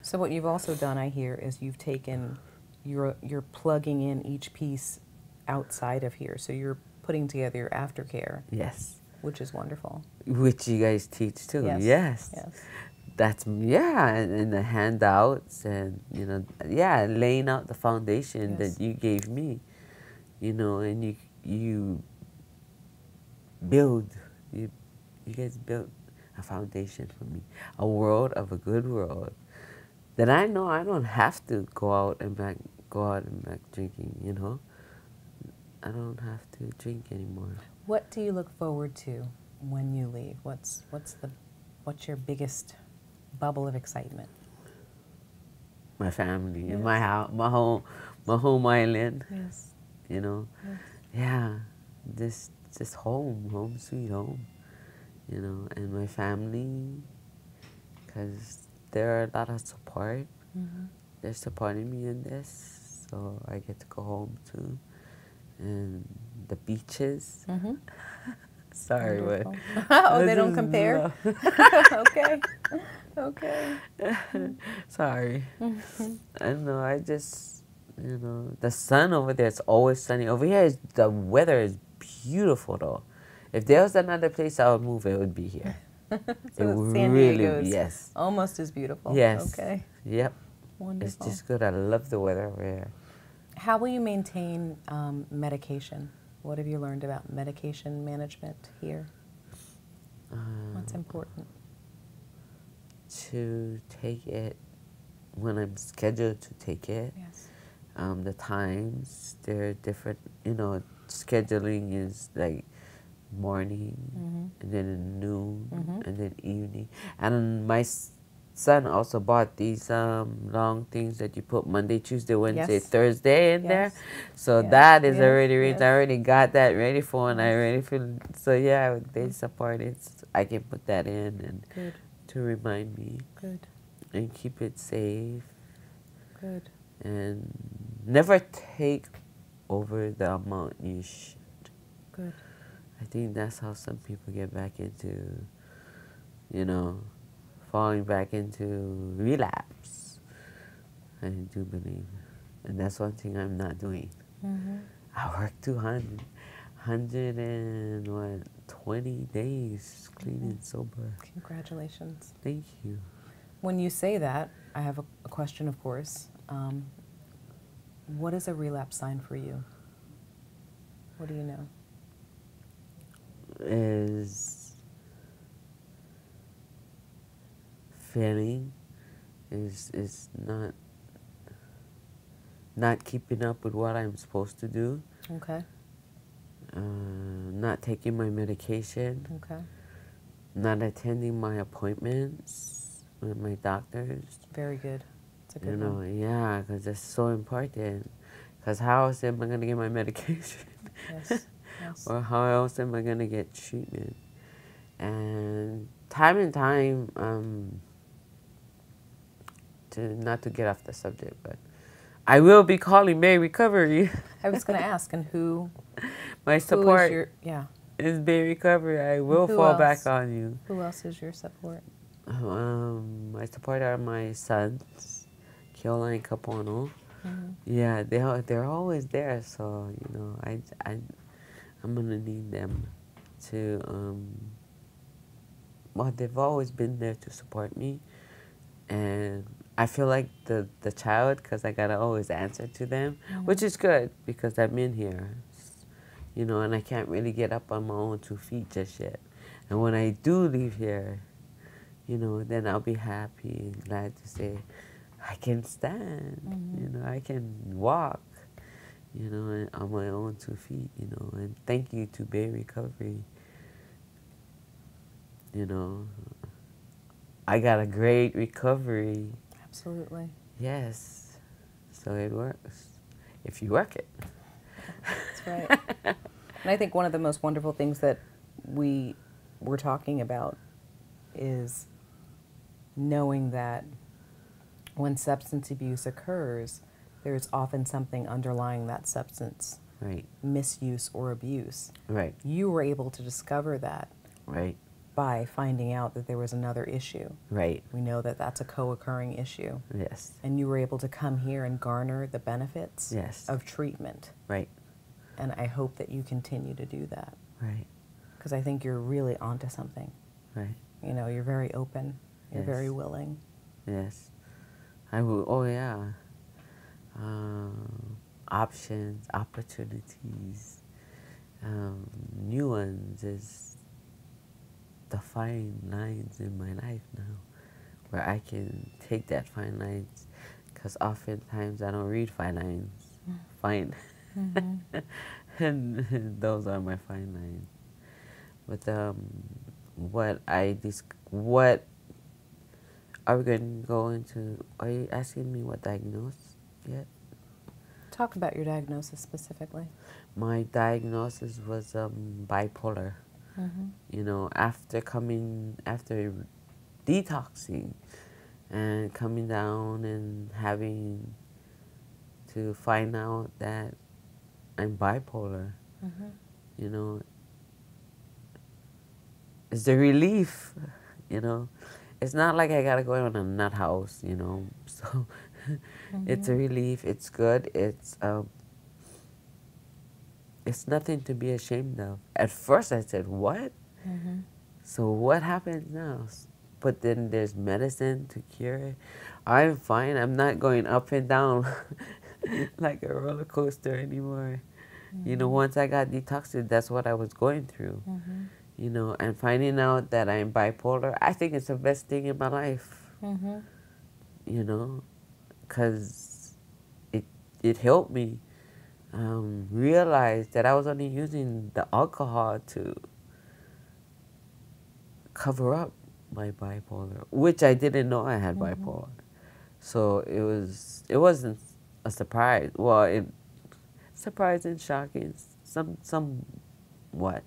So what you've also done, I hear, is you've taken, you're plugging in each piece outside of here. So you're putting together your aftercare. Yes. Which is wonderful. Which you guys teach too. Yes. Yes. Yes. That's, yeah, and the handouts and, yeah, laying out the foundation that you gave me, and you build, you guys built a foundation for me, a world of a good world that I know I don't have to go out and back drinking, I don't have to drink anymore. What do you look forward to when you leave? What's your biggest bubble of excitement? My family, and my house, my home island. Yes. Yes. Yeah, this home sweet home. And my family, because there are a lot of support. Mm-hmm. They're supporting me in this, so I get to go home too. And the beaches. Mm-hmm. Sorry, wonderful. but oh, they don't compare. Okay. Okay. Sorry. I don't know. I just, the sun over there is always sunny. Over here, the weather is beautiful though. If there was another place I would move, it would be here. So San Diego is yes, almost as beautiful. yes, Okay. Yep. Wonderful. It's just good. I love the weather over here. How will you maintain medication? What have you learned about medication management here? What's important? To take it when I'm scheduled to take it. Yes. The times, they're different. Scheduling is like morning, and then noon, and then evening. And my son also bought these long things that you put Monday, Tuesday, Wednesday, Thursday in there. So that is already ready. I already got that ready for, and I already feel. So yeah, they support it. I can put that in and Good. to remind me. Good. And keep it safe. Good. And never take over the amount you should. Good. I think that's how some people get back into, falling back into relapse. I do believe. And that's one thing I'm not doing. I work 120 days clean and sober. Congratulations. Thank you. When you say that, I have a question, of course. What is a relapse sign for you? What do you know? Is failing, is not keeping up with what I'm supposed to do. Okay. Not taking my medication. Okay. Not attending my appointments with my doctors. Very good. It's a good one. Yeah, because it's so important. Because how else am I going to get my medication? Yes. Yes. Or how else am I going to get treatment? And time, not to get off the subject, but I will be calling Bay Recovery. I was going to ask, and who? My support is Bay Recovery. I will fall back on you. Who else is your support? My support are my sons, Keola and Kapono. Yeah, they're always there. So I'm gonna need them to. Well, they've always been there to support me, and I feel like the child, because I gotta always answer to them, which is good because I'm in here, and I can't really get up on my own 2 feet just yet. And when I do leave here, then I'll be happy and glad to say I can stand, I can walk, on my own 2 feet, and thank you to Bay Recovery. I got a great recovery. Absolutely. Yes. So it works. If you work it. That's right. And I think one of the most wonderful things that we were talking about is knowing that when substance abuse occurs, there's often something underlying that substance. Right. Misuse or abuse. Right. You were able to discover that. Right. by finding out that there was another issue. Right. We know that that's a co-occurring issue. Yes. And you were able to come here and garner the benefits Yes. of treatment. Right. And I hope that you continue to do that. Right. Because I think you're really onto something. Right. You know, you're very open. You're Yes. very willing. Yes. I will. Oh yeah. Options, opportunities, new ones is the fine lines in my life now, where I can take that fine lines, because oftentimes I don't read fine lines. Fine. And those are my fine lines. But what are we going to go into? Are you asking me what diagnosis yet? Talk about your diagnosis specifically. My diagnosis was bipolar. You know, after detoxing and coming down and having to find out that I'm bipolar, you know, it's a relief, you know. It's not like I gotta go in a nut house, you know. So it's a relief. It's good. It's nothing to be ashamed of. At first I said, what? So what happens now? But then there's medicine to cure it. I'm fine. I'm not going up and down like a roller coaster anymore. You know, once I got detoxed, that's what I was going through. You know, and finding out that I'm bipolar, I think it's the best thing in my life. You know, because it helped me realize that I was only using the alcohol to cover up my bipolar, which I didn't know I had bipolar. So it wasn't a surprise. Well, it surprising, shocking, somewhat.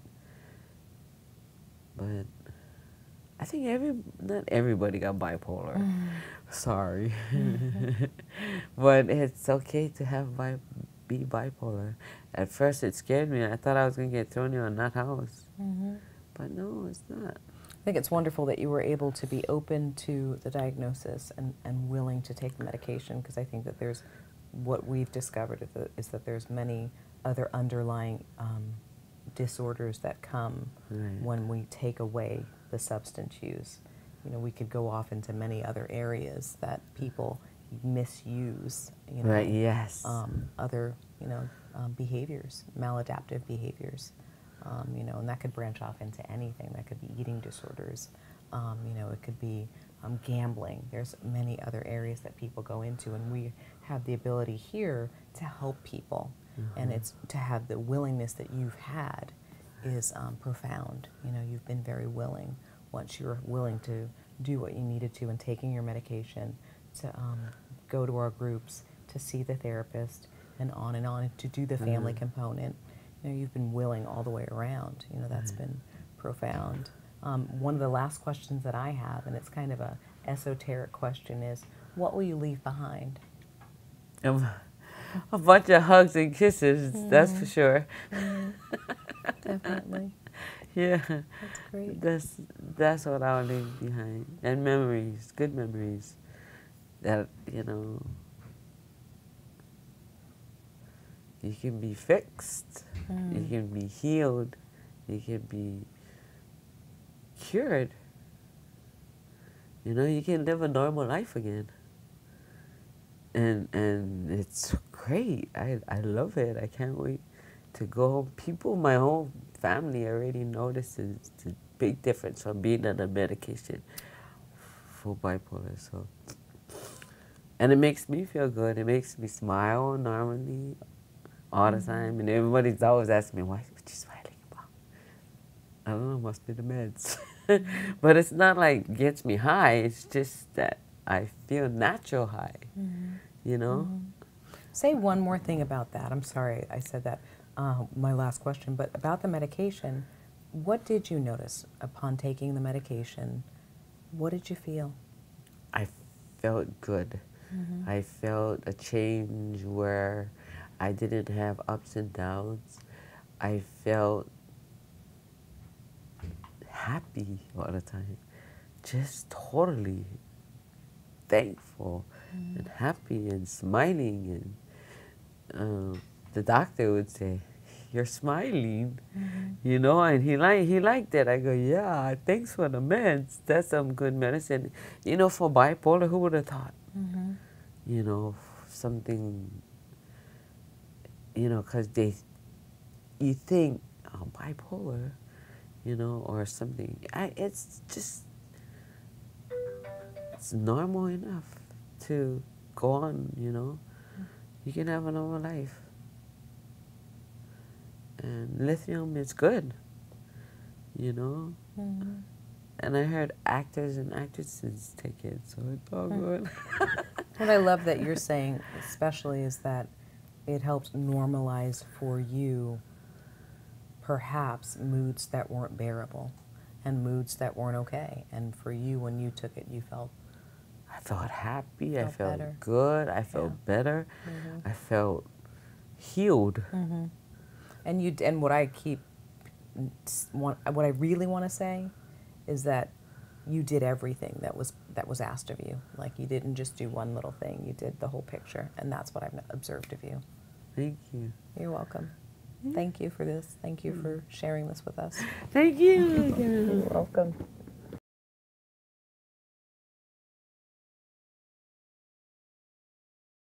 But I think not everybody got bipolar. Sorry. But it's okay to be bipolar. At first it scared me. I thought I was going to get thrown in a nut house. But no, it's not. I think it's wonderful that you were able to be open to the diagnosis and willing to take the medication, because I think that there's, what we've discovered is that there's many other underlying disorders that come when we take away the substance use. You know, we could go off into many other areas that people misuse, you know, Right, yes. other, you know, behaviors, maladaptive behaviors, you know, and that could branch off into anything. That could be eating disorders, you know, it could be gambling. There's many other areas that people go into, and we have the ability here to help people. And it's to have the willingness that you've had is profound. You know, you've been very willing. Once you're willing to do what you needed to and taking your medication, to go to our groups, to see the therapist, and on, to do the family component. You know, you've been willing all the way around. You know, that's been profound. One of the last questions that I have, and it's kind of a esoteric question, is what will you leave behind? A bunch of hugs and kisses, that's for sure. Definitely. Yeah. That's great. That's what I'll leave behind. And memories, good memories that, you know, you can be fixed, you can be healed, you can be cured. You know, you can live a normal life again. And it's great. I love it. I can't wait to go home. People, my whole family already notices the big difference from being on a medication for bipolar. So, and it makes me feel good. It makes me smile normally all the time. And everybody's always asking me, what you smiling about? I don't know, must be the meds. But it's not like gets me high. It's just that I feel natural high, you know? Say one more thing about that. I'm sorry I said that, my last question, but about the medication, what did you notice upon taking the medication? What did you feel? I felt good. I felt a change where I didn't have ups and downs. I felt happy all the time. Just totally thankful and happy and smiling. And the doctor would say, "You're smiling," you know, and he liked it. I go, "Yeah, thanks for the meds. That's some good medicine." You know, for bipolar, who would have thought? You know, something, you know, because you think, oh, bipolar, you know, or something. It's just, it's normal enough to go on, you know. You can have a normal life. And lithium is good, you know. And I heard actors and actresses take it, so it's all good. What I love that you're saying, especially, is that it helps normalize for you perhaps moods that weren't bearable and moods that weren't okay. And for you, when you took it, you felt... I felt happy, I felt better. good, I felt better, I felt healed. And what I what I really want to say is that you did everything that was asked of you. Like, you didn't just do one little thing, you did the whole picture, and that's what I've observed of you. Thank you. You're welcome. Thank you for this. Thank you for sharing this with us. Thank you. You're welcome.